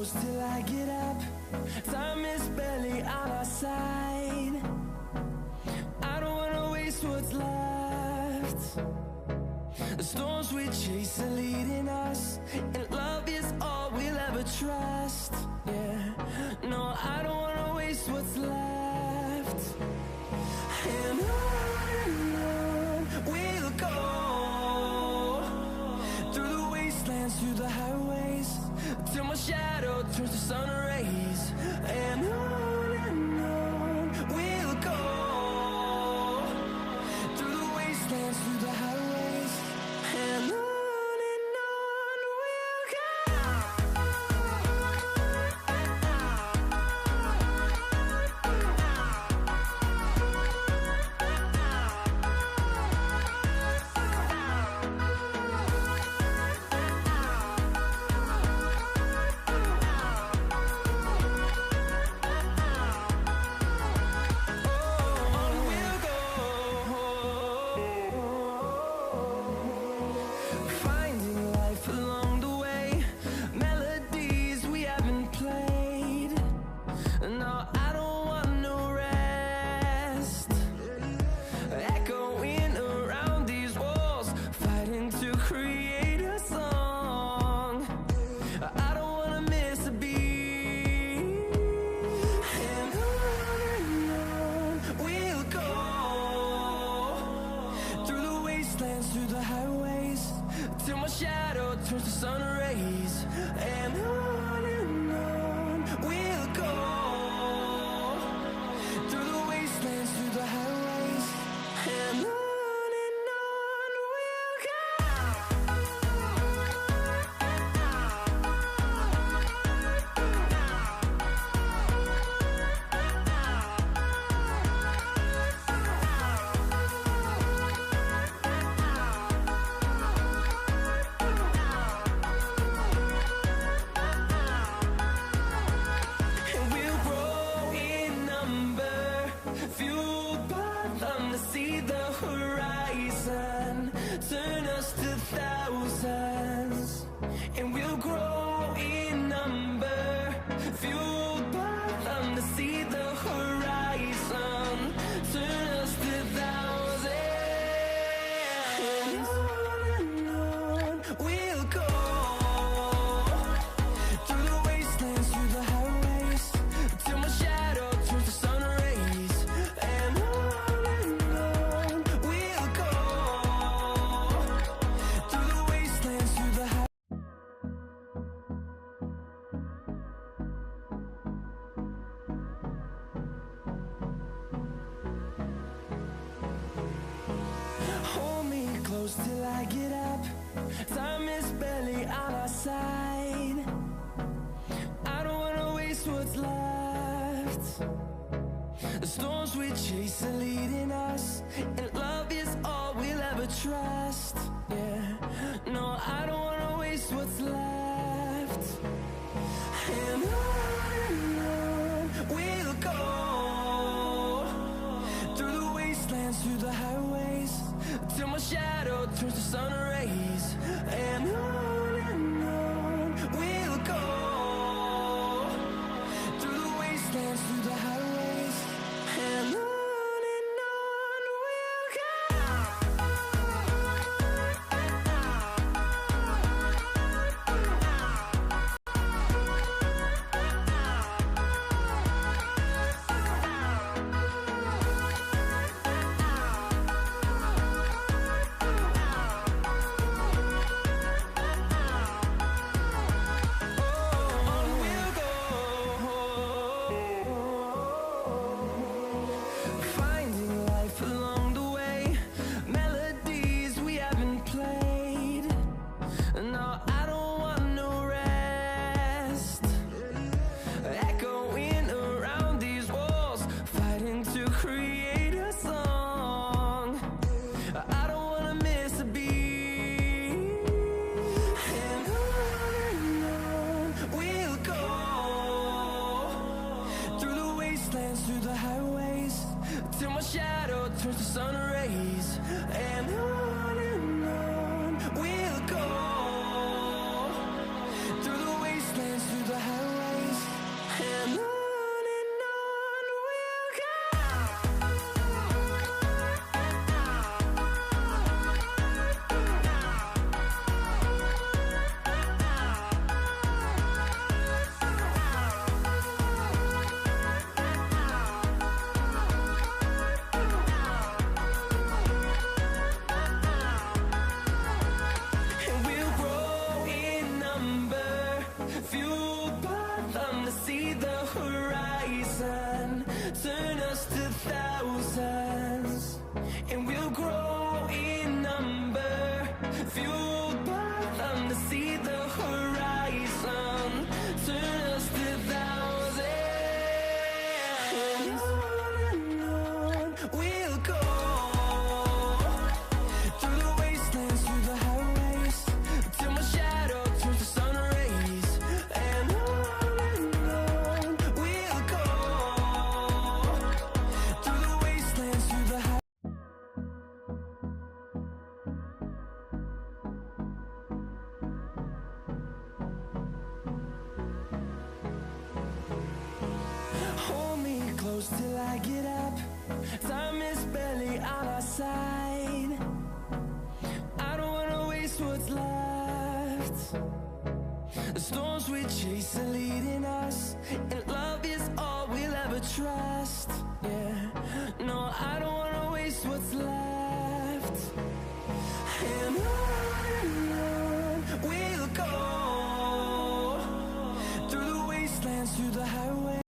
close till I get up. Time is barely on our side. I don't wanna waste what's left. The storms we chase are leading us, and love is all we'll ever trust. Yeah, no, I don't wanna waste what's left. And on we'll go, through the wastelands, through the highways, till my shadow turns to sun rays. And on we'll go, through the wastelands, through the highways, and on we'll go. Through the highways, till my shadow turns to sun rays. And on we'll go, through the wastelands, through the highways, and on we'll go. See the horizon, turn us to thousands, and we'll grow in number, fueled by them. To see the horizon, turn us to thousands, and on we'll go, through the wastelands, through the highways, till my shadow turns to sun rays. And close till I get up. Time is barely on our side. I don't wanna waste what's left. The storms we chase are leading us, and love is all we'll ever trust. Yeah, no, I don't wanna waste what's left. And on we'll go, through the wastelands, through the highways, till my shadow turns to sun rays. And on we'll go, through the wastelands, through the highways, and on we'll go. shadow turns to sun rays, and on we'll go, through the wastelands, through the highways. And on we'll go, through the wastelands, through the highways, till my shadow turns to sun rays. And on we'll go, through the wastelands, through the highways. Hold me close till I get up. Time is barely on our side. I don't wanna waste what's left. The storms we chase are leading us, and love is all we'll ever try.